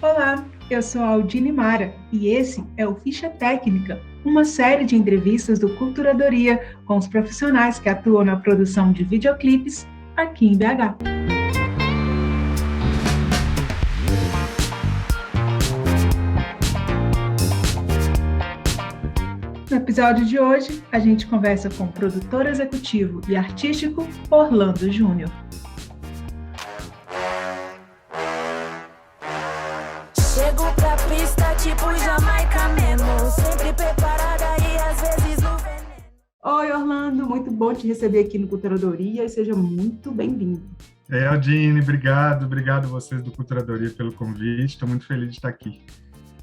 Olá, eu sou a Aldine Mara e esse é o Ficha Técnica, uma série de entrevistas do Culturadoria com os profissionais que atuam na produção de videoclipes aqui em BH. No episódio de hoje, a gente conversa com o produtor executivo e artístico Orlando Júnior. Chego pra pista tipo Jamaica mesmo, sempre preparada e às vezes no veneno. Oi, Orlando, muito bom te receber aqui no Culturadoria e seja muito bem-vindo. Aldine, obrigado vocês do Culturadoria pelo convite, estou muito feliz de estar aqui.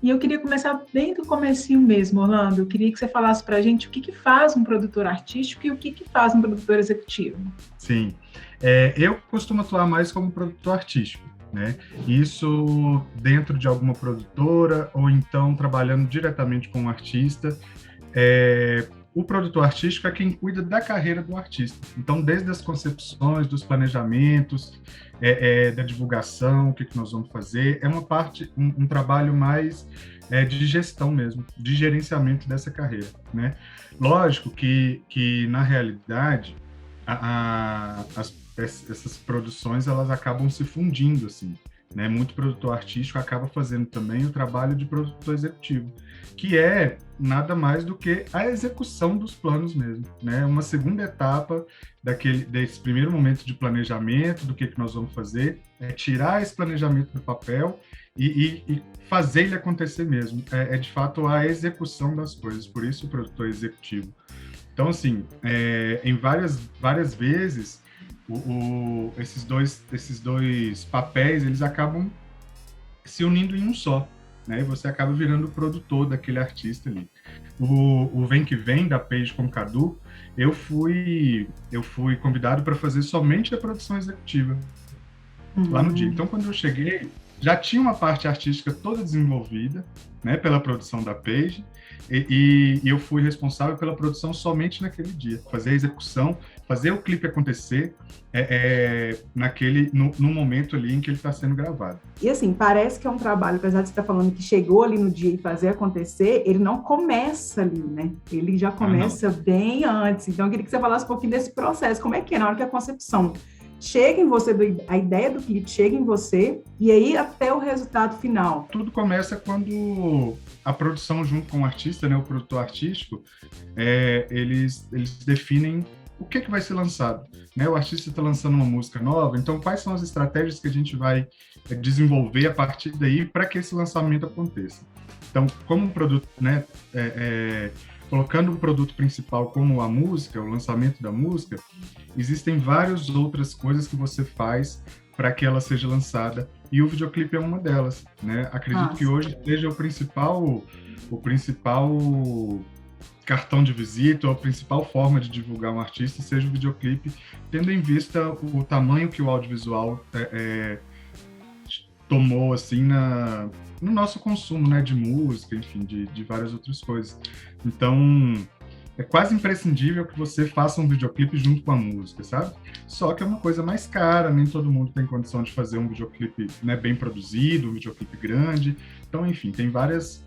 E eu queria começar bem do comecinho mesmo, Orlando. Eu queria que você falasse para a gente o que faz um produtor artístico e o que faz um produtor executivo. Sim, eu costumo atuar mais como produtor artístico, né? Isso dentro de alguma produtora ou então trabalhando diretamente com um artista. O produtor artístico é quem cuida da carreira do artista. Então, desde as concepções, dos planejamentos, da divulgação, o que nós vamos fazer, é uma parte, um trabalho mais de gestão mesmo, de gerenciamento dessa carreira, né? Lógico que na realidade, essas produções, elas acabam se fundindo, assim, né? Muito produtor artístico acaba fazendo também o trabalho de produtor executivo, que é nada mais do que a execução dos planos mesmo, né? Uma segunda etapa desse primeiro momento de planejamento, do que nós vamos fazer, é tirar esse planejamento do papel e fazer ele acontecer mesmo. De fato a execução das coisas, por isso o produtor executivo. Então, assim, em várias vezes, esses dois papéis, eles acabam se unindo em um só, né? E você acaba virando o produtor daquele artista ali. O Vem Que Vem, da Page com Cadu, eu fui convidado para fazer somente a produção executiva lá no dia. Então, quando eu cheguei, já tinha uma parte artística toda desenvolvida, né, pela produção da Page, e eu fui responsável pela produção somente naquele dia, fazer a execução, fazer o clipe acontecer no momento ali em que ele está sendo gravado. E assim, parece que é um trabalho, apesar de você estar falando que chegou ali no dia e fazer acontecer, ele não começa ali, né? Ele já começa bem antes. Então, eu queria que você falasse um pouquinho desse processo, como é que é na hora que a concepção chega em você, a ideia do clipe chega em você, e aí até o resultado final. Tudo começa quando a produção junto com o artista, né, o produtor artístico, eles definem o que vai ser lançado, né? O artista está lançando uma música nova, então quais são as estratégias que a gente vai desenvolver a partir daí para que esse lançamento aconteça. Então, como um produto, né, colocando o produto principal como a música, o lançamento da música, existem várias outras coisas que você faz para que ela seja lançada, e o videoclipe é uma delas, né? Acredito que hoje seja o principal cartão de visita, ou a principal forma de divulgar um artista seja o videoclipe, tendo em vista o tamanho que o audiovisual tomou, assim, no nosso consumo, né, de música, enfim, de várias outras coisas. Então, é quase imprescindível que você faça um videoclipe junto com a música, sabe? Só que é uma coisa mais cara, nem todo mundo tem condição de fazer um videoclipe, né, bem produzido, um videoclipe grande. Então, enfim, tem várias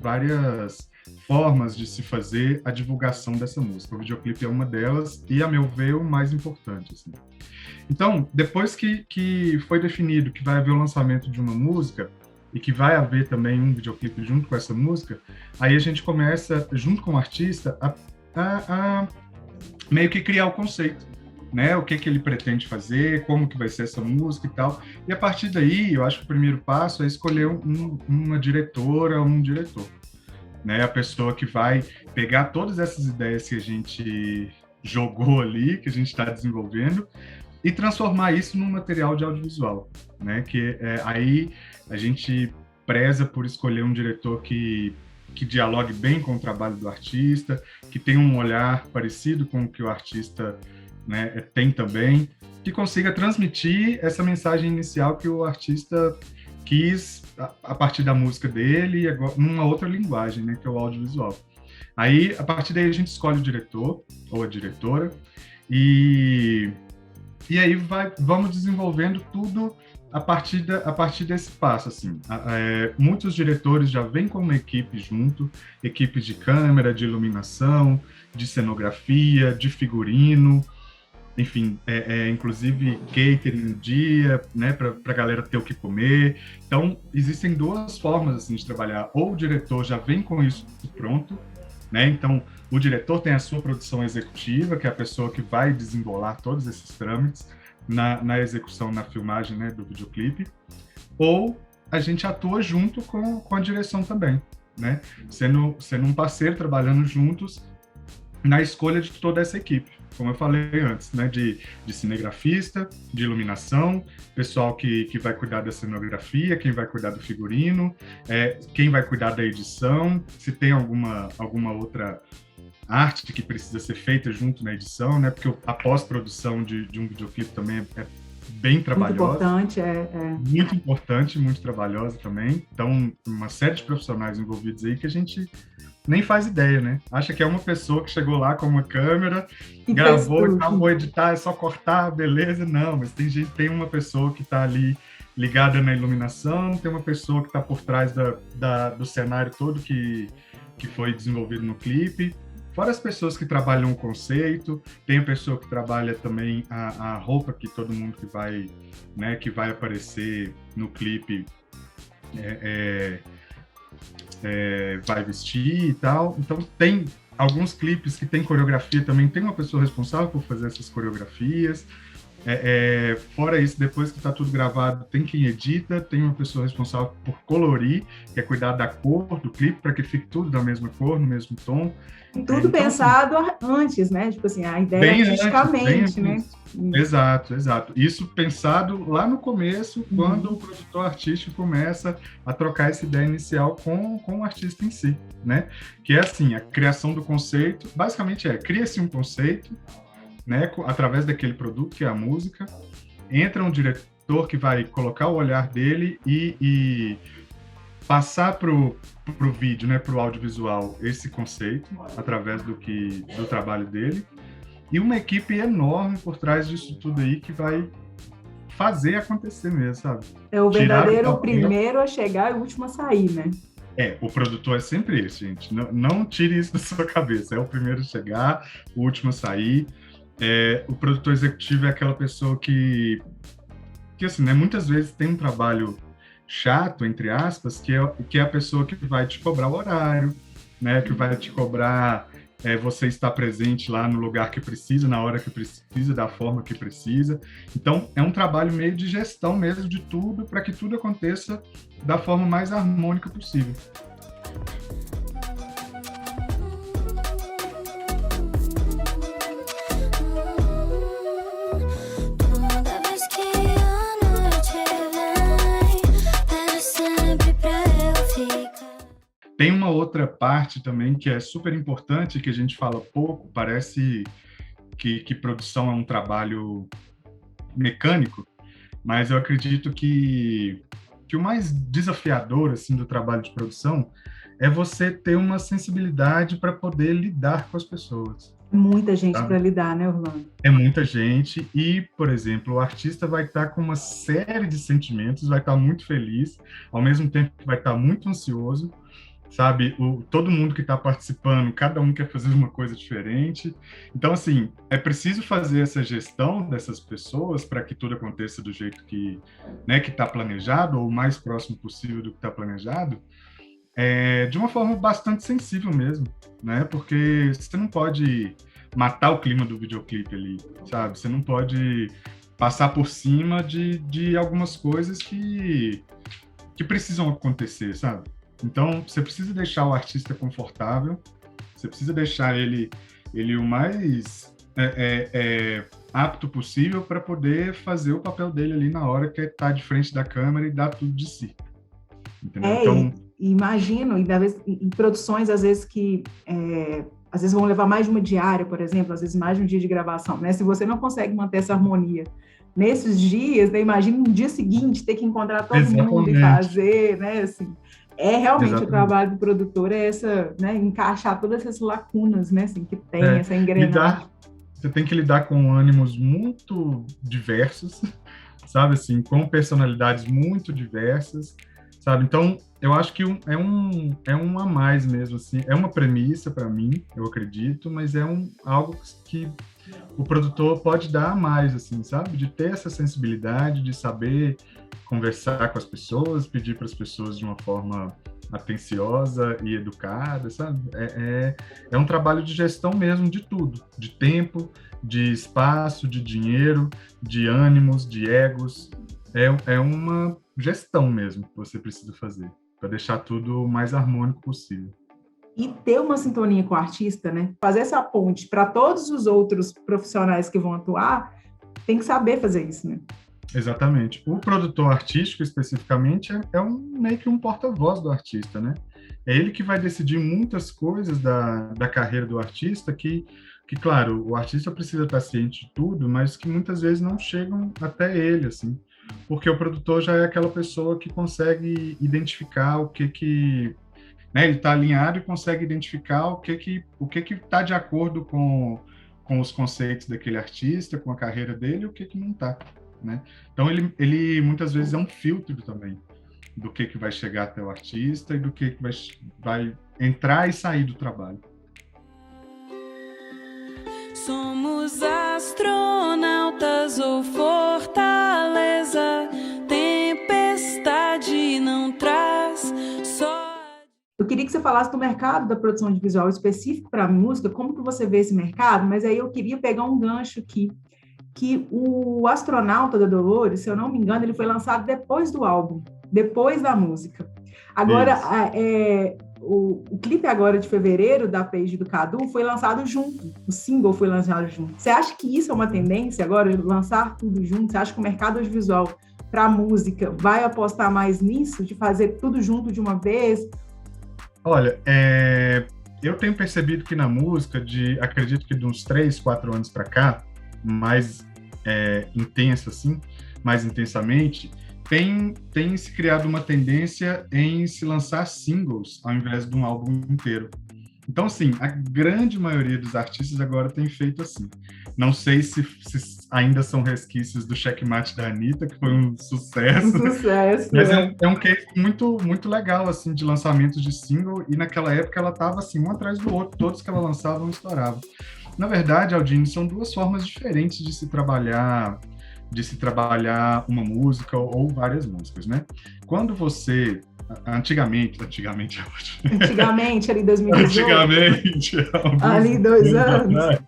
formas de se fazer a divulgação dessa música. O videoclipe é uma delas e, a meu ver, o mais importante, assim. Então, depois que foi definido que vai haver o lançamento de uma música e que vai haver também um videoclipe junto com essa música, aí a gente começa, junto com o artista, a meio que criar o conceito, né? O que ele pretende fazer, como que vai ser essa música e tal. E a partir daí, eu acho que o primeiro passo é escolher uma diretora ou um diretor, né? A pessoa que vai pegar todas essas ideias que a gente jogou ali, que a gente está desenvolvendo, e transformar isso num material de audiovisual, né? Que aí a gente preza por escolher um diretor que dialogue bem com o trabalho do artista, que tenha um olhar parecido com o que o artista, né, tem também, que consiga transmitir essa mensagem inicial que o artista quis a partir da música dele, numa outra linguagem, né, que é o audiovisual. Aí, a partir daí, a gente escolhe o diretor ou a diretora e E aí vamos desenvolvendo tudo a partir desse passo, assim. Muitos diretores já vêm com uma equipe junto, equipe de câmera, de iluminação, de cenografia, de figurino, enfim, inclusive catering no dia, né, para a galera ter o que comer. Então, existem duas formas assim, de trabalhar. Ou o diretor já vem com isso pronto, né? Então, o diretor tem a sua produção executiva, que é a pessoa que vai desembolar todos esses trâmites na execução, na filmagem, né, do videoclipe. Ou a gente atua junto com a direção também, né? Sendo um parceiro, trabalhando juntos na escolha de toda essa equipe, como eu falei antes, né, de cinegrafista, de iluminação, pessoal que vai cuidar da cenografia, quem vai cuidar do figurino, quem vai cuidar da edição, se tem alguma outra arte que precisa ser feita junto na edição, né, porque a pós-produção de um videoclipe também é bem trabalhosa. Muito importante, muito trabalhosa também. Então, uma série de profissionais envolvidos aí que a gente nem faz ideia, né? Acha que é uma pessoa que chegou lá com uma câmera, gravou e vou editar, é só cortar, beleza? Não, mas tem uma pessoa que está ali ligada na iluminação, tem uma pessoa que está por trás do cenário todo que foi desenvolvido no clipe. Fora as pessoas que trabalham o conceito, tem a pessoa que trabalha também a roupa que todo mundo que vai aparecer no clipe vai vestir e tal. Então, tem alguns clipes que tem coreografia também, tem uma pessoa responsável por fazer essas coreografias. Fora isso, depois que está tudo gravado, tem quem edita, tem uma pessoa responsável por colorir, que é cuidar da cor do clipe, para que fique tudo da mesma cor, no mesmo tom. Tudo então, pensado antes, né? Tipo assim, a ideia artisticamente, né? Exato. Isso pensado lá no começo, quando o produtor artístico começa a trocar essa ideia inicial com o artista em si, né? Que é assim, a criação do conceito, basicamente cria-se um conceito, né, através daquele produto que é a música, entra um diretor que vai colocar o olhar dele e passar pro vídeo, né, pro audiovisual, esse conceito, através do trabalho dele, e uma equipe enorme por trás disso tudo aí que vai fazer acontecer mesmo, sabe? É o verdadeiro primeiro a chegar e o último a sair, né? O produtor é sempre esse, gente. Não tire isso da sua cabeça. É o primeiro a chegar, o último a sair. O produtor executivo é aquela pessoa que assim, né, muitas vezes tem um trabalho chato, entre aspas, que é a pessoa que vai te cobrar o horário, né, que vai te cobrar você estar presente lá no lugar que precisa, na hora que precisa, da forma que precisa. Então, é um trabalho meio de gestão mesmo de tudo, para que tudo aconteça da forma mais harmônica possível. Tem uma outra parte também que é super importante, que a gente fala pouco, parece que produção é um trabalho mecânico, mas eu acredito que o mais desafiador assim, do trabalho de produção é você ter uma sensibilidade para poder lidar com as pessoas. Muita gente para lidar, né, Orlando? É muita gente e, por exemplo, o artista vai estar com uma série de sentimentos, vai estar muito feliz, ao mesmo tempo vai estar muito ansioso, sabe? Todo mundo que está participando, cada um quer fazer uma coisa diferente. Então, assim, é preciso fazer essa gestão dessas pessoas para que tudo aconteça do jeito que está planejado, ou o mais próximo possível do que está planejado, de uma forma bastante sensível mesmo, né? Porque você não pode matar o clima do videoclipe ali, sabe? Você não pode passar por cima de algumas coisas que precisam acontecer, sabe? Então, você precisa deixar o artista confortável, você precisa deixar ele o mais apto possível para poder fazer o papel dele ali na hora que está de frente da câmera e dar tudo de si. Entendeu? Então, imagino, em produções, às vezes, que às vezes vão levar mais de uma diária, por exemplo, às vezes mais de um dia de gravação, né? Se você não consegue manter essa harmonia nesses dias, né? Imagina no dia seguinte ter que encontrar todo mundo e fazer, né? Assim, realmente o trabalho do produtor essa, né? Encaixar todas essas lacunas, né? Assim, que tem essa engrenagem. você tem que lidar com ânimos muito diversos, sabe, assim, com personalidades muito diversas, sabe? Então, eu acho que é um a mais mesmo, assim, é uma premissa para mim, eu acredito, mas é algo que o produtor pode dar a mais, assim, sabe? De ter essa sensibilidade, de saber conversar com as pessoas, pedir para as pessoas de uma forma atenciosa e educada, sabe? É um trabalho de gestão mesmo de tudo, de tempo, de espaço, de dinheiro, de ânimos, de egos. É uma gestão mesmo que você precisa fazer, para deixar tudo o mais harmônico possível. E ter uma sintonia com o artista, né? Fazer essa ponte para todos os outros profissionais que vão atuar, tem que saber fazer isso, né? Exatamente. O produtor artístico, especificamente, meio que um porta-voz do artista, né? É ele que vai decidir muitas coisas da carreira do artista que, claro, o artista precisa estar ciente de tudo, mas que muitas vezes não chegam até ele, assim. Porque o produtor já é aquela pessoa que consegue identificar o que né, ele está alinhado e consegue identificar o que está de acordo com os conceitos daquele artista, com a carreira dele, e o que não está, né? Então ele muitas vezes é um filtro também do que vai chegar até o artista e do que vai entrar e sair do trabalho. Somos astronautas ou fortaleza, tempestade não traz só. Eu queria que você falasse do mercado da produção de visual específico para a música, como que você vê esse mercado, mas aí eu queria pegar um gancho aqui, que o Astronauta da Dolores, se eu não me engano, ele foi lançado depois do álbum, depois da música. Agora, o clipe agora de fevereiro, da Page do Cadu, foi lançado junto, o single foi lançado junto. Você acha que isso é uma tendência agora, lançar tudo junto? Você acha que o mercado audiovisual para a música vai apostar mais nisso, de fazer tudo junto de uma vez? Olha, eu tenho percebido que na música, acredito que de uns 3, 4 anos para cá, mais intenso assim, mais intensamente, tem se criado uma tendência em se lançar singles ao invés de um álbum inteiro. Então, assim, a grande maioria dos artistas agora tem feito assim. Não sei se ainda são resquícios do Checkmate da Anitta, que foi um sucesso. Mas é um case muito, muito legal, assim, de lançamentos de single, e naquela época ela estava, assim, um atrás do outro, todos que ela lançava estouravam. Na verdade, Aldine, são duas formas diferentes de se trabalhar uma música ou várias músicas, né? Quando você... Antigamente, é ótimo. Antigamente, ali em 2018. Antigamente. Ali 2 anos.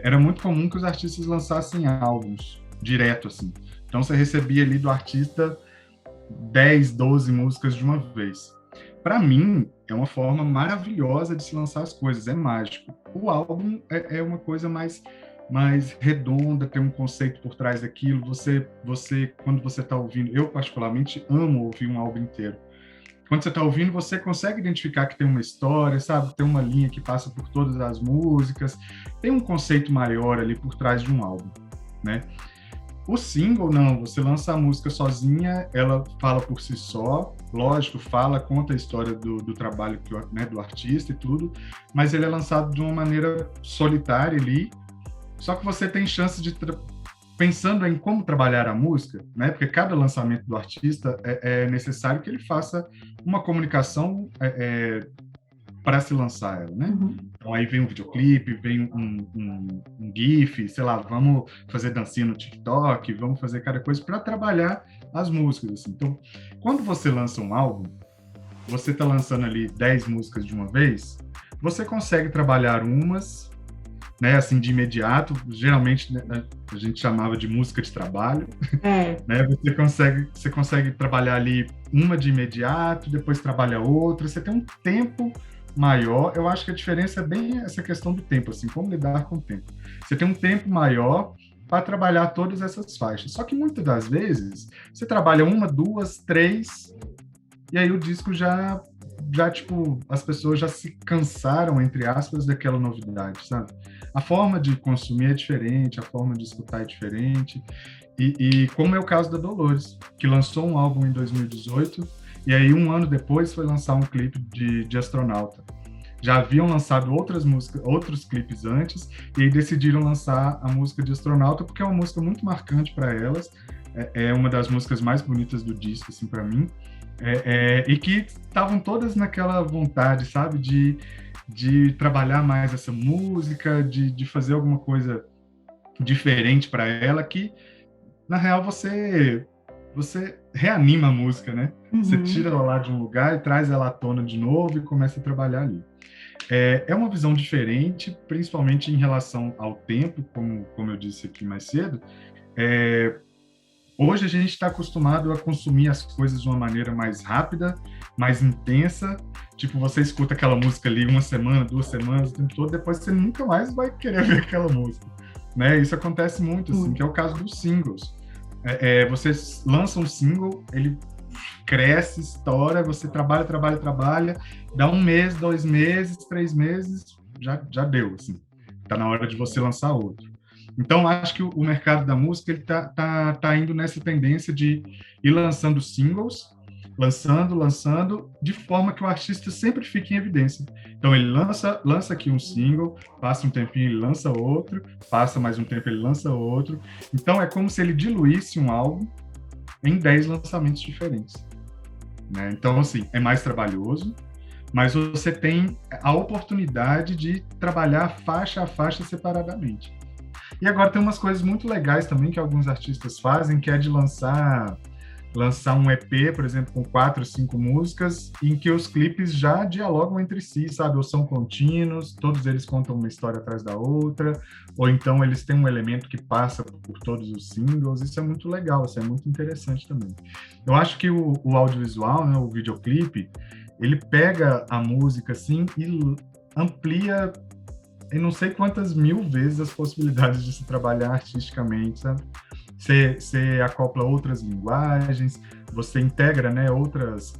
Era muito comum que os artistas lançassem álbuns direto, assim. Então, você recebia ali do artista 10, 12 músicas de uma vez. Para mim, é uma forma maravilhosa de se lançar as coisas, é mágico. O álbum é uma coisa mais redonda, tem um conceito por trás daquilo. Você quando você está ouvindo, eu particularmente amo ouvir um álbum inteiro. Quando você está ouvindo, você consegue identificar que tem uma história, sabe? Tem uma linha que passa por todas as músicas, tem um conceito maior ali por trás de um álbum, né? O single, não, você lança a música sozinha, ela fala por si só, lógico, conta a história do trabalho né, do artista e tudo, mas ele é lançado de uma maneira solitária ali, só que você tem chance de pensando em como trabalhar a música, né? Porque cada lançamento do artista é necessário que ele faça uma comunicação para se lançar ela, né? Uhum. Então aí vem um videoclipe, vem um GIF, sei lá, vamos fazer dancinha no TikTok, vamos fazer cada coisa para trabalhar as músicas, assim. Então, quando você lança um álbum, você está lançando ali 10 músicas de uma vez, você consegue trabalhar umas, né, assim, de imediato, geralmente, né, a gente chamava de música de trabalho, né, você consegue trabalhar ali uma de imediato, depois trabalha outra, você tem um tempo maior. Eu acho que a diferença é bem essa questão do tempo, assim, como lidar com o tempo. Você tem um tempo maior para trabalhar todas essas faixas, só que muitas das vezes você trabalha 1, 2, 3, e aí o disco já tipo, as pessoas já se cansaram, entre aspas, daquela novidade, sabe? A forma de consumir é diferente, a forma de escutar é diferente, e como é o caso da Dolores, que lançou um álbum em 2018, e aí um ano depois foi lançar um clipe de Astronauta. já haviam lançado outras músicas, outros clipes antes, e aí decidiram lançar a música de Astronauta, porque é uma música muito marcante para elas, é uma das músicas mais bonitas do disco, assim, para mim, e que estavam todas naquela vontade, sabe, de trabalhar mais essa música, de fazer alguma coisa diferente para ela, que, na real, você reanima a música, né? Você tira ela lá de um lugar e traz ela à tona de novo e começa a trabalhar ali. É uma visão diferente, principalmente em relação ao tempo, como eu disse aqui mais cedo. Hoje a gente está acostumado a consumir as coisas de uma maneira mais rápida, mais intensa. Tipo, você escuta aquela música ali 1 semana, 2 semanas, o tempo todo, depois você nunca mais vai querer ver aquela música, né? Isso acontece muito, assim, que é o caso dos singles. Você lança um single, ele cresce, estoura, você trabalha, dá 1 mês, 2 meses, 3 meses, já deu, assim. Tá na hora de você lançar outro. Então, acho que o mercado da música ele tá indo nessa tendência de ir lançando singles, lançando, de forma que o artista sempre fique em evidência. Então, ele lança aqui um single, passa um tempinho, ele lança outro, passa mais um tempo, ele lança outro. Então, é como se ele diluísse um álbum em 10 lançamentos diferentes, né? Então, assim, é mais trabalhoso, mas você tem a oportunidade de trabalhar faixa a faixa separadamente. E agora tem umas coisas muito legais também que alguns artistas fazem, que é de lançar um EP, por exemplo, com 4, 5 músicas, em que os clipes já dialogam entre si, sabe? Ou são contínuos, todos eles contam uma história atrás da outra, ou então eles têm um elemento que passa por todos os singles. Isso é muito legal, isso é muito interessante também. Eu acho que o audiovisual, né, o videoclipe, ele pega a música assim e amplia em não sei quantas mil vezes as possibilidades de se trabalhar artisticamente, sabe? Você acopla outras linguagens, você integra, né, outras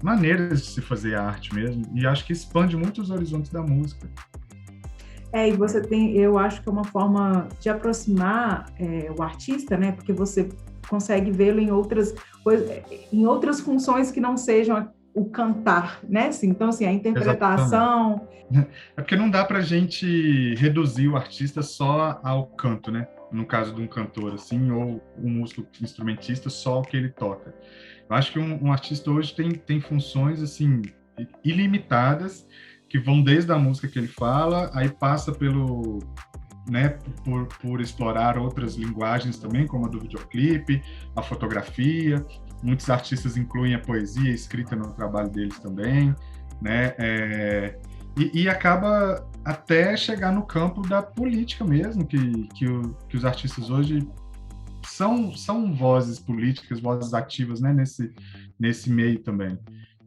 maneiras de se fazer arte mesmo, e acho que expande muito os horizontes da música. E você tem, eu acho que é uma forma de aproximar o artista, né, porque você consegue vê-lo em outras funções que não sejam o cantar, né? Assim, então, assim, a interpretação... Exatamente. É porque não dá pra gente reduzir o artista só ao canto, né? No caso de um cantor, assim, ou um músico instrumentista, só ao que ele toca. Eu acho que um artista hoje tem funções, assim, ilimitadas, que vão desde a música que ele fala, aí passa pelo... né, por explorar outras linguagens também, como a do videoclipe, a fotografia. Muitos artistas incluem a poesia escrita no trabalho deles também, né? E acaba até chegar no campo da política mesmo, que os artistas hoje são vozes políticas, vozes ativas, né, nesse meio também.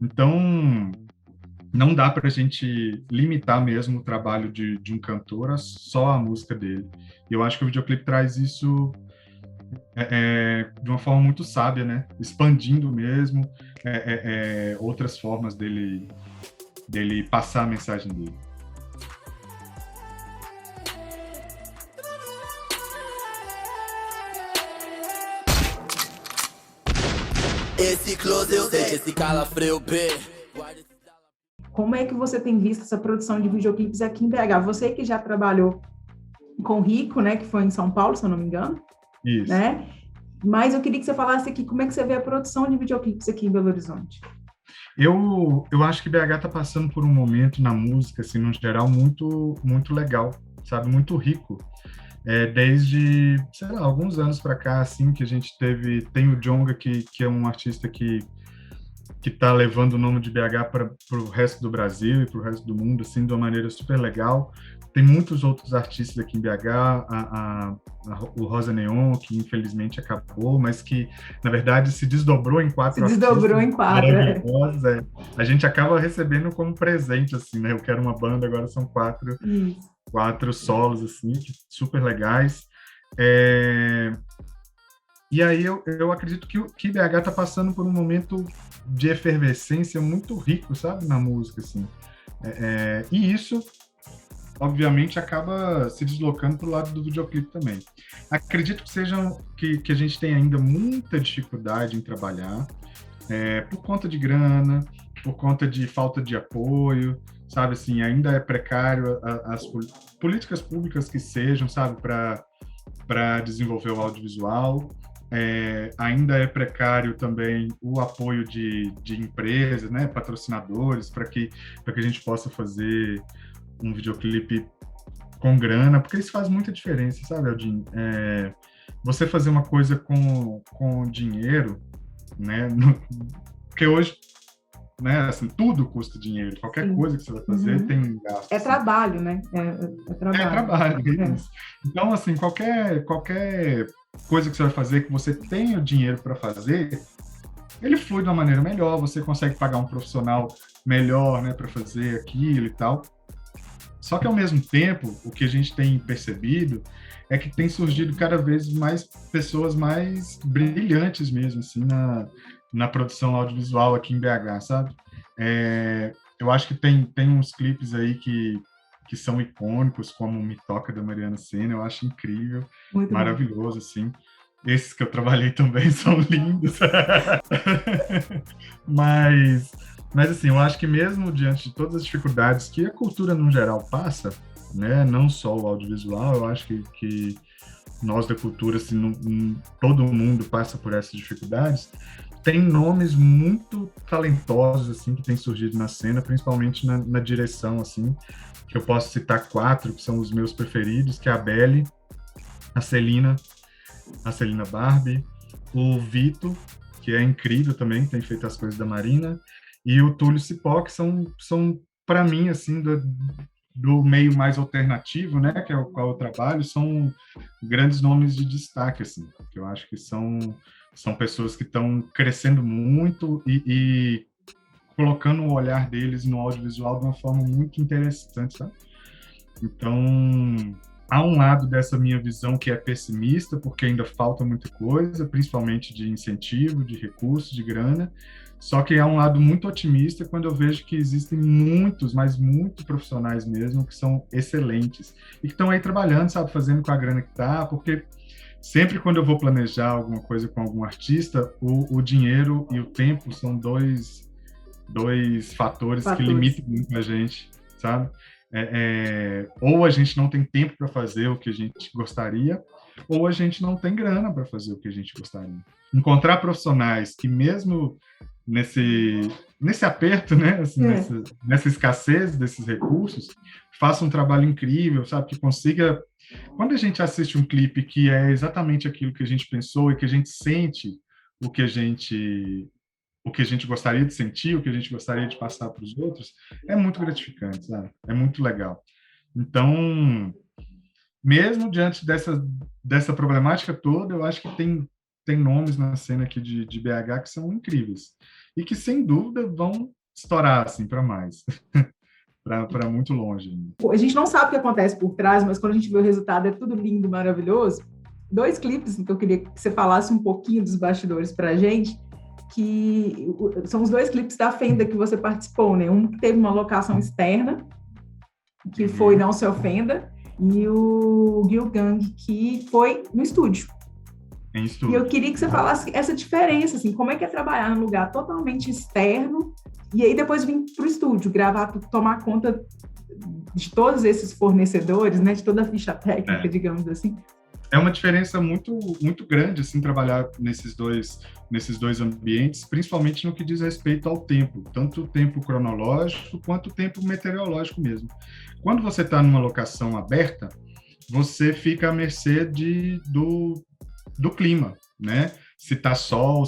Então, não dá para a gente limitar mesmo o trabalho de um cantor a só a música dele. E eu acho que o videoclipe traz isso de uma forma muito sábia, né? Expandindo mesmo outras formas dele passar a mensagem dele. Esse close eu sei, esse calafrio B. Como é que você tem visto essa produção de videoclipes aqui em BH? Você que já trabalhou com o Rico, né, que foi em São Paulo, se eu não me engano. Isso. Né? Mas eu queria que você falasse aqui como é que você vê a produção de videoclipes aqui em Belo Horizonte. Eu acho que BH está passando por um momento na música, assim, no geral, muito, muito legal, sabe? Muito rico. Desde, sei lá, alguns anos para cá, assim, que a gente tem o Djonga, que é um artista que está levando o nome de BH para o resto do Brasil e para o resto do mundo, assim, de uma maneira super legal. Tem muitos outros artistas aqui em BH, o Rosa Neon, que infelizmente acabou, mas que, na verdade, se desdobrou em 4 artistas. Se desdobrou em 4, A gente acaba recebendo como presente, assim, né? Eu quero uma banda, agora são 4 solos, assim, super legais. E aí eu acredito que BH está passando por um momento de efervescência muito rico, sabe? Na música, assim. E isso... obviamente, acaba se deslocando para o lado do videoclipe também. Acredito que a gente tem ainda muita dificuldade em trabalhar, por conta de grana, por conta de falta de apoio, sabe, assim, ainda é precário as políticas públicas que sejam, sabe, para desenvolver o audiovisual. Ainda é precário também o apoio de empresas, né, patrocinadores, para que a gente possa fazer um videoclipe com grana, porque isso faz muita diferença, sabe, Aldinho? Você fazer uma coisa com dinheiro, né, porque hoje, né, assim, tudo custa dinheiro, qualquer Sim. coisa que você vai fazer tem gasto. É trabalho, né? É trabalho. É trabalho, é isso. Então, assim, qualquer coisa que você vai fazer, que você tenha o dinheiro para fazer, ele flui de uma maneira melhor, você consegue pagar um profissional melhor, né, para fazer aquilo e tal. Só que, ao mesmo tempo, o que a gente tem percebido é que tem surgido cada vez mais pessoas mais brilhantes mesmo, assim, na produção audiovisual aqui em BH, sabe? Eu acho que tem uns clipes aí que são icônicos, como o Me Toca, da Mariana Sena, eu acho incrível, Muito maravilhoso, assim. Esses que eu trabalhei também são lindos. Mas, assim, eu acho que mesmo diante de todas as dificuldades que a cultura, no geral, passa, né, não só o audiovisual, eu acho que nós da cultura, assim, todo mundo passa por essas dificuldades, tem nomes muito talentosos, assim, que têm surgido na cena, principalmente na direção, assim, que eu posso citar 4, que são os meus preferidos, que é a Belle, a Celina Barbie, o Vito, que é incrível também, que tem feito as coisas da Marina, e o Túlio Cipó, que são para mim, assim, do meio mais alternativo, né, que é o qual eu trabalho, são grandes nomes de destaque, assim, que eu acho que são pessoas que estão crescendo muito e colocando o olhar deles no audiovisual de uma forma muito interessante, sabe? Então, há um lado dessa minha visão que é pessimista, porque ainda falta muita coisa, principalmente de incentivo, de recursos, de grana, só que há um lado muito otimista quando eu vejo que existem muitos, mas muitos profissionais mesmo, que são excelentes e que estão aí trabalhando, sabe, fazendo com a grana que tá, porque sempre quando eu vou planejar alguma coisa com algum artista, o dinheiro e o tempo são dois fatores que limitam muito a gente, sabe? Ou a gente não tem tempo para fazer o que a gente gostaria, ou a gente não tem grana para fazer o que a gente gostaria. Encontrar profissionais que mesmo nesse aperto, né, assim, nessa escassez desses recursos, façam um trabalho incrível, sabe, que consiga... Quando a gente assiste um clipe que é exatamente aquilo que a gente pensou e que a gente sente o que a gente gostaria de sentir, o que a gente gostaria de passar para os outros, é muito gratificante, sabe? É muito legal. Então, mesmo diante dessa problemática toda, eu acho que tem nomes na cena aqui de BH que são incríveis e que, sem dúvida, vão estourar assim, para mais, para muito longe. A gente não sabe o que acontece por trás, mas quando a gente vê o resultado, é tudo lindo, maravilhoso. 2 clipes que eu queria que você falasse um pouquinho dos bastidores para a gente, que são os 2 clipes da Fenda que você participou, né? Um que teve uma locação externa, que foi Não Se Ofenda, e o Gil Gang, que foi no estúdio. Em estúdio. E eu queria que você falasse essa diferença, assim, como é que é trabalhar num lugar totalmente externo e aí depois vir para o estúdio, gravar, tomar conta de todos esses fornecedores, né, de toda a ficha técnica, digamos assim. É uma diferença muito, muito grande, assim, trabalhar nesses dois ambientes, principalmente no que diz respeito ao tempo, tanto o tempo cronológico quanto o tempo meteorológico mesmo. Quando você está numa locação aberta, você fica à mercê do clima, né? Se tá sol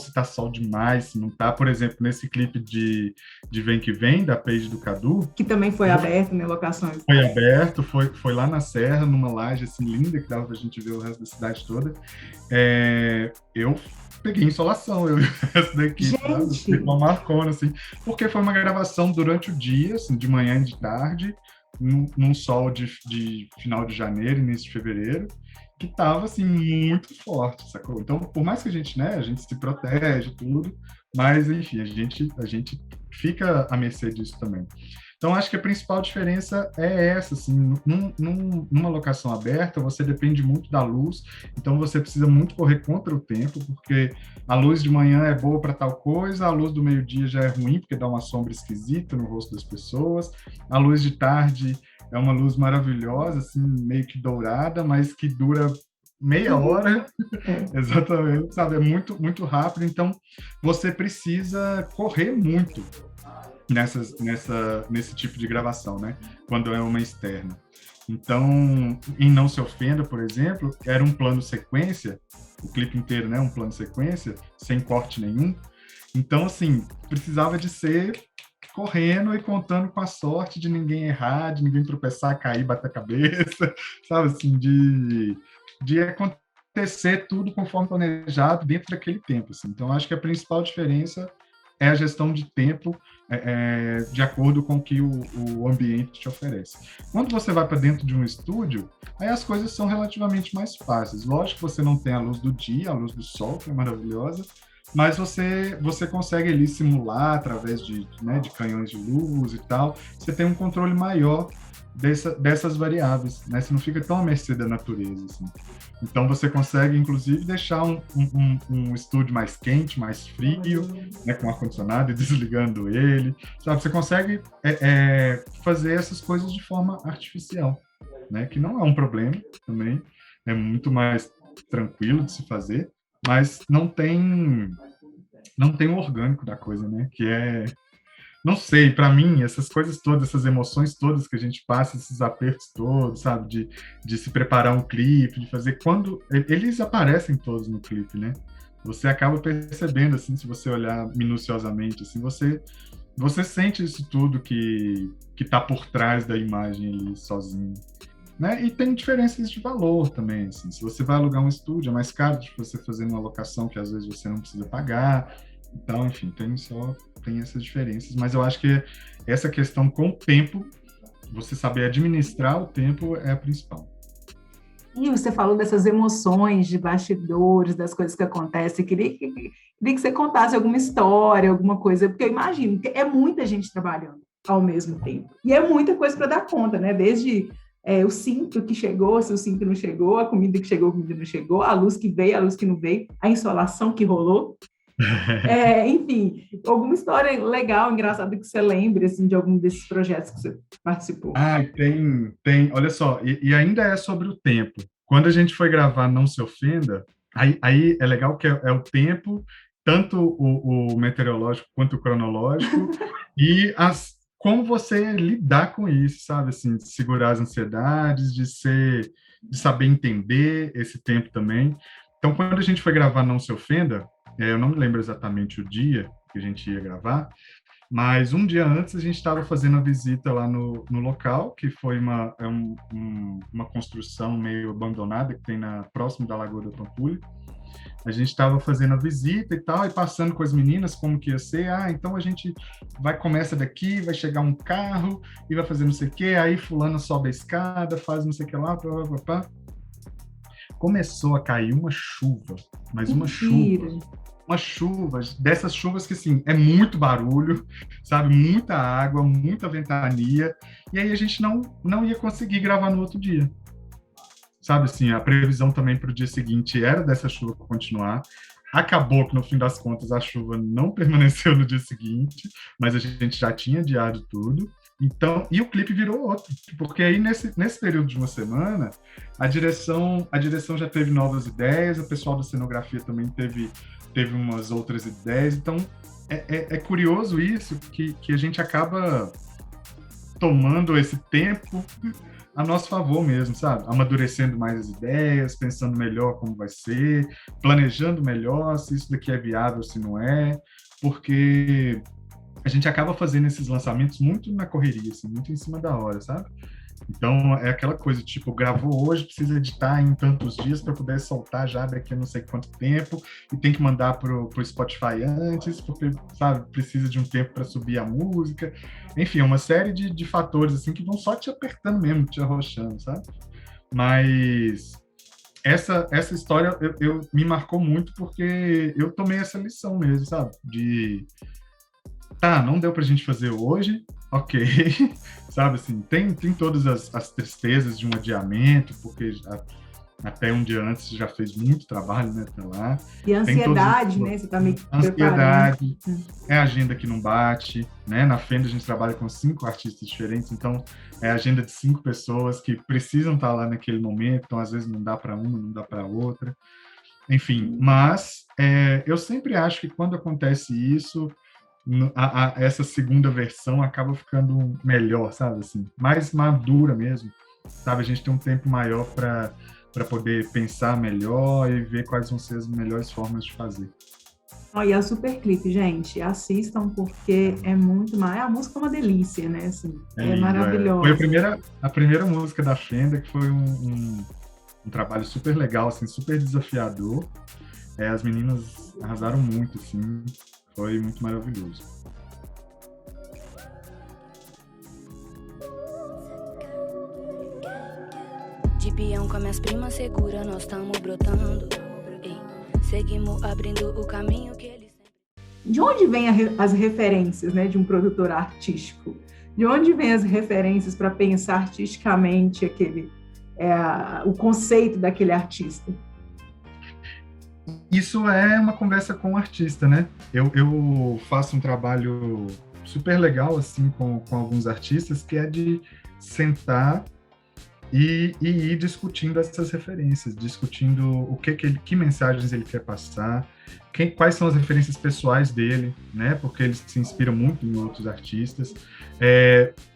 demais, se não tá, por exemplo, nesse clipe de Vem Que Vem, da Page do Cadu. Que também foi aberto, né, locações. Foi aberto, foi lá na Serra, numa laje assim linda, que dava pra gente ver o resto da cidade toda. Eu peguei insolação, eu e o resto da equipe, sabe? Uma marcona, assim, porque foi uma gravação durante o dia, assim, de manhã e de tarde, num sol de final de janeiro, início de fevereiro, que estava assim muito forte, sacou? Então, por mais que a gente se protege tudo, mas enfim, a gente fica à mercê disso também. Então, acho que a principal diferença é essa, assim, numa locação aberta, você depende muito da luz, então você precisa muito correr contra o tempo, porque a luz de manhã é boa para tal coisa, a luz do meio-dia já é ruim, porque dá uma sombra esquisita no rosto das pessoas, a luz de tarde é uma luz maravilhosa, assim, meio que dourada, mas que dura meia hora, exatamente, sabe? É muito, muito rápido, então você precisa correr muito nesse tipo de gravação, né? Quando é uma externa. Então, em Não Se Ofenda, por exemplo, era um plano sequência, o clipe inteiro, né? Um plano sequência, sem corte nenhum. Então, assim, precisava de ser correndo e contando com a sorte de ninguém errar, de ninguém tropeçar, cair, bater a cabeça, sabe? Assim, de acontecer tudo conforme planejado dentro daquele tempo, assim. Então, acho que a principal diferença é a gestão de tempo de acordo com o que o ambiente te oferece. Quando você vai para dentro de um estúdio, aí as coisas são relativamente mais fáceis. Lógico que você não tem a luz do dia, a luz do sol, que é maravilhosa, mas você consegue ali simular através de canhões de luz e tal. Você tem um controle maior dessas variáveis, né? Você não fica tão à mercê da natureza, assim. Então, você consegue, inclusive, deixar um estúdio mais quente, mais frio, né, com ar-condicionado e desligando ele, sabe? Você consegue fazer essas coisas de forma artificial, né? Que não é um problema também, é muito mais tranquilo de se fazer, mas não tem o orgânico da coisa, né? Que é... Não sei, para mim, essas coisas todas, essas emoções todas que a gente passa, esses apertos todos, sabe? De se preparar um clipe, de fazer... Quando... Eles aparecem todos no clipe, né? Você acaba percebendo, assim, se você olhar minuciosamente, assim, você sente isso tudo que tá por trás da imagem ali, sozinho. Né? E tem diferenças de valor também, assim. Se você vai alugar um estúdio, é mais caro de você fazer uma locação que às vezes você não precisa pagar. Então, enfim, tem essas diferenças, mas eu acho que essa questão com o tempo, você saber administrar o tempo é a principal. E você falou dessas emoções de bastidores, das coisas que acontecem. Queria que você contasse alguma história, alguma coisa, porque eu imagino que é muita gente trabalhando ao mesmo tempo. E é muita coisa para dar conta, né? Desde o cinto que chegou, se o cinto não chegou, a comida que chegou, a comida não chegou, a luz que veio, a luz que não veio, a insolação que rolou. Enfim, alguma história legal, engraçada que você lembre, assim, de algum desses projetos que você participou? Tem. Olha só, e ainda é sobre o tempo. Quando a gente foi gravar Não Se Ofenda, aí é legal que é o tempo, tanto o meteorológico quanto o cronológico, e como você lidar com isso, sabe? Assim, de segurar as ansiedades, de saber entender esse tempo também. Então, quando a gente foi gravar Não Se Ofenda, eu não me lembro exatamente o dia que a gente ia gravar, mas um dia antes a gente estava fazendo a visita lá no local, que foi uma construção meio abandonada que tem próximo da Lagoa da Pampulha. A gente estava fazendo a visita e tal, e passando com as meninas como que ia ser. Então a gente começa daqui, vai chegar um carro e vai fazer não sei o quê, aí fulano sobe a escada, faz não sei o que lá, pá. Começou a cair uma chuva, mas uma chuva, dessas chuvas que, assim, é muito barulho, sabe? Muita água, muita ventania, e aí a gente não ia conseguir gravar no outro dia. Sabe, assim, a previsão também para o dia seguinte era dessa chuva continuar. Acabou que, no fim das contas, a chuva não permaneceu no dia seguinte, mas a gente já tinha adiado tudo. Então, e o clipe virou outro, porque aí nesse período de uma semana, a direção já teve novas ideias, o pessoal da cenografia também teve umas outras ideias. Então, é curioso isso, que a gente acaba tomando esse tempo a nosso favor mesmo, sabe? Amadurecendo mais as ideias, pensando melhor como vai ser, planejando melhor se isso daqui é viável, se não é, porque a gente acaba fazendo esses lançamentos muito na correria, assim, muito em cima da hora, sabe? Então, é aquela coisa, tipo, gravou hoje, precisa editar em tantos dias para poder soltar já daqui a não sei quanto tempo, e tem que mandar pro Spotify antes, porque, sabe, precisa de um tempo para subir a música. Enfim, é uma série de fatores, assim, que vão só te apertando mesmo, te arrochando, sabe? Mas essa história eu me marcou muito porque eu tomei essa lição mesmo, sabe? Não deu pra gente fazer hoje, ok, sabe, assim, tem todas as tristezas de um adiamento, porque até um dia antes já fez muito trabalho, né, até lá. E a Tem todos ansiedade, né? Você tá meio que a preparando. ansiedade, é a agenda que não bate, né? Na Fenda a gente trabalha com 5 artistas diferentes, então é a agenda de 5 pessoas que precisam estar lá naquele momento, então às vezes não dá para uma, não dá para outra. Enfim, mas eu sempre acho que quando acontece isso, essa segunda versão acaba ficando melhor, sabe? Assim, mais madura mesmo, sabe? A gente tem um tempo maior para poder pensar melhor e ver quais vão ser as melhores formas de fazer. E é super clipe, gente. Assistam, porque é muito mais. A música é uma delícia, né? Assim, é Lindo, maravilhosa. Foi a primeira música da Fenda, que foi um trabalho super legal, assim, super desafiador. As meninas arrasaram muito, assim, foi muito maravilhoso. De peão com as minhas primas segura, nós estamos brotando. Ei, seguimos abrindo o caminho que eles sempre... De onde vêm as referências, né, de um produtor artístico? De onde vêm as referências para pensar artisticamente o conceito daquele artista? Isso é uma conversa com o artista, né? Eu faço um trabalho super legal, assim, com alguns artistas, que é de sentar e ir discutindo essas referências, discutindo que mensagens ele quer passar, quais são as referências pessoais dele, né? Porque ele se inspira muito em outros artistas.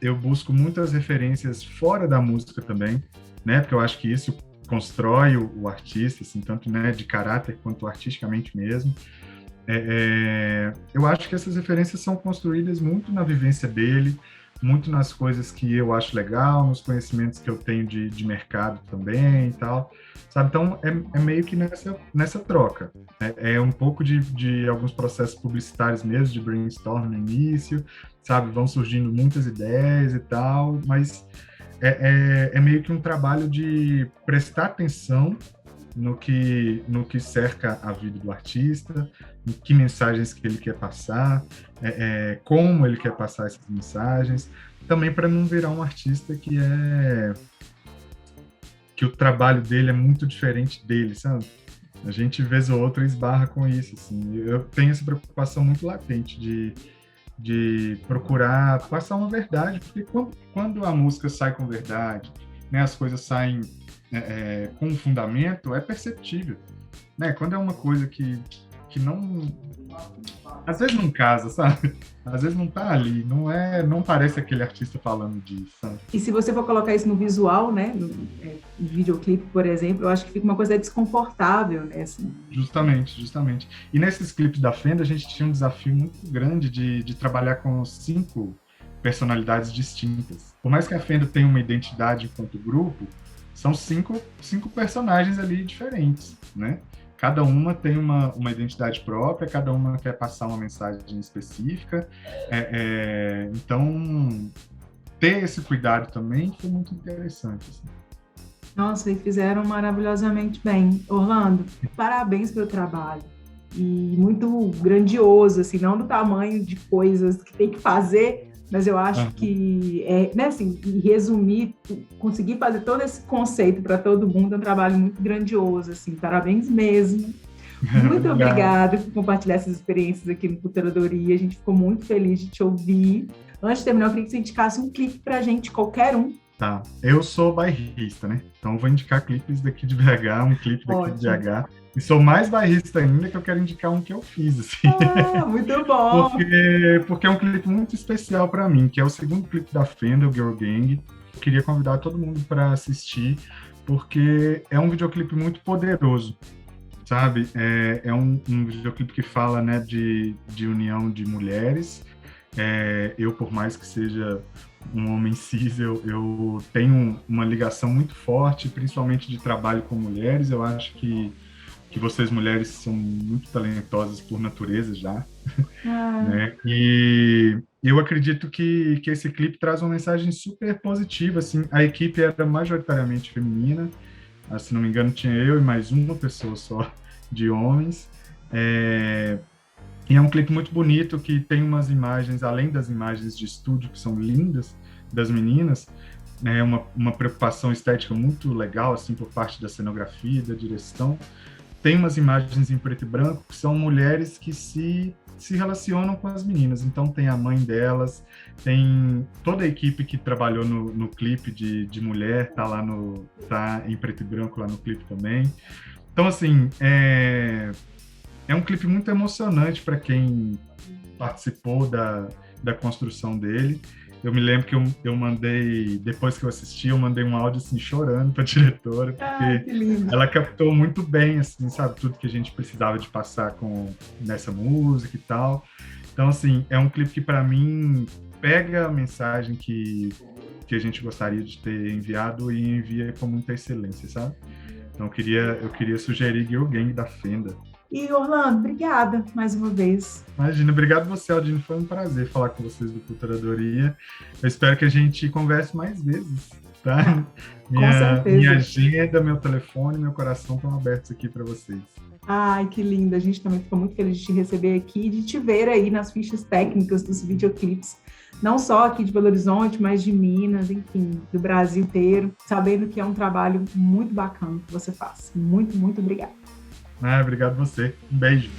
Eu busco muitas referências fora da música também, né? Porque eu acho que isso constrói o artista, assim, tanto, né, de caráter quanto artisticamente mesmo. Eu acho que essas referências são construídas muito na vivência dele, muito nas coisas que eu acho legal, nos conhecimentos que eu tenho de mercado também e tal, sabe? Então, é meio que nessa troca. É um pouco de alguns processos publicitários mesmo, de brainstorm no início, sabe? Vão surgindo muitas ideias e tal, mas é meio que um trabalho de prestar atenção no que cerca a vida do artista, em que mensagens que ele quer passar, como ele quer passar essas mensagens, também para não virar um artista que o trabalho dele é muito diferente dele, sabe? A gente, vez ou outra, esbarra com isso, assim. Eu tenho essa preocupação muito latente de procurar passar uma verdade, porque quando a música sai com verdade, né, as coisas saem com um fundamento, é perceptível, né? Quando é uma coisa que não... Às vezes não casa, sabe? Às vezes não tá ali, não parece aquele artista falando disso, sabe? E se você for colocar isso no visual, né, no videoclipe, por exemplo, eu acho que fica uma coisa desconfortável, né? Assim. Justamente. E nesses clipes da Fenda, a gente tinha um desafio muito grande de trabalhar com 5 personalidades distintas. Por mais que a Fenda tenha uma identidade enquanto grupo, são 5 personagens ali diferentes, né? Cada uma tem uma identidade própria, cada uma quer passar uma mensagem específica. Então, ter esse cuidado também foi muito interessante. Assim. Nossa, e fizeram maravilhosamente bem. Orlando, parabéns pelo trabalho. E muito grandioso, assim, não do tamanho de coisas que tem que fazer, mas eu acho que, né, assim, resumir, conseguir fazer todo esse conceito para todo mundo é um trabalho muito grandioso, assim, parabéns mesmo. Muito obrigada por compartilhar essas experiências aqui no Culturadoria, a gente ficou muito feliz de te ouvir. Antes de terminar, eu queria que você indicasse um clipe pra gente, qualquer um. Tá, eu sou bairrista, né? Então eu vou indicar clipes daqui de BH, um clipe daqui de BH. E sou mais bairrista ainda, que eu quero indicar um que eu fiz, assim. Muito bom! Porque é um clipe muito especial para mim, que é o segundo clipe da Fenda, o Girl Gang. Eu queria convidar todo mundo para assistir, porque é um videoclipe muito poderoso, sabe? É um videoclipe que fala, né, de união de mulheres. Eu, por mais que seja um homem cis, eu tenho uma ligação muito forte, principalmente de trabalho com mulheres. Eu acho que vocês mulheres são muito talentosas por natureza já, né? E eu acredito que esse clipe traz uma mensagem super positiva, assim. A equipe era majoritariamente feminina, se não me engano tinha eu e mais uma pessoa só de homens, E é um clipe muito bonito, que tem umas imagens, além das imagens de estúdio, que são lindas, das meninas, né, uma preocupação estética muito legal, assim, por parte da cenografia e da direção. Tem umas imagens em preto e branco, que são mulheres que se relacionam com as meninas. Então, tem a mãe delas, tem toda a equipe que trabalhou no clipe de mulher, tá em preto e branco lá no clipe também. Então, assim, é um clipe muito emocionante para quem participou da construção dele. Eu me lembro que eu mandei, depois que eu assisti, eu mandei um áudio, assim, chorando para a diretora, porque ela captou muito bem, assim, sabe, tudo que a gente precisava de passar nessa música e tal. Então, assim, é um clipe que, para mim, pega a mensagem que a gente gostaria de ter enviado e envia com muita excelência, sabe? Então, eu queria sugerir Girl Gang da Fenda. E, Orlando, obrigada mais uma vez. Imagina, obrigado você, Aldine. Foi um prazer falar com vocês do Culturadoria. Eu espero que a gente converse mais vezes, tá? Com certeza. Minha agenda, meu telefone, meu coração estão abertos aqui para vocês. Ai, que lindo. A gente também ficou muito feliz de te receber aqui e de te ver aí nas fichas técnicas dos videoclipes. Não só aqui de Belo Horizonte, mas de Minas, enfim, do Brasil inteiro. Sabendo que é um trabalho muito bacana que você faz. Muito, muito obrigada. Obrigado você. Um beijo.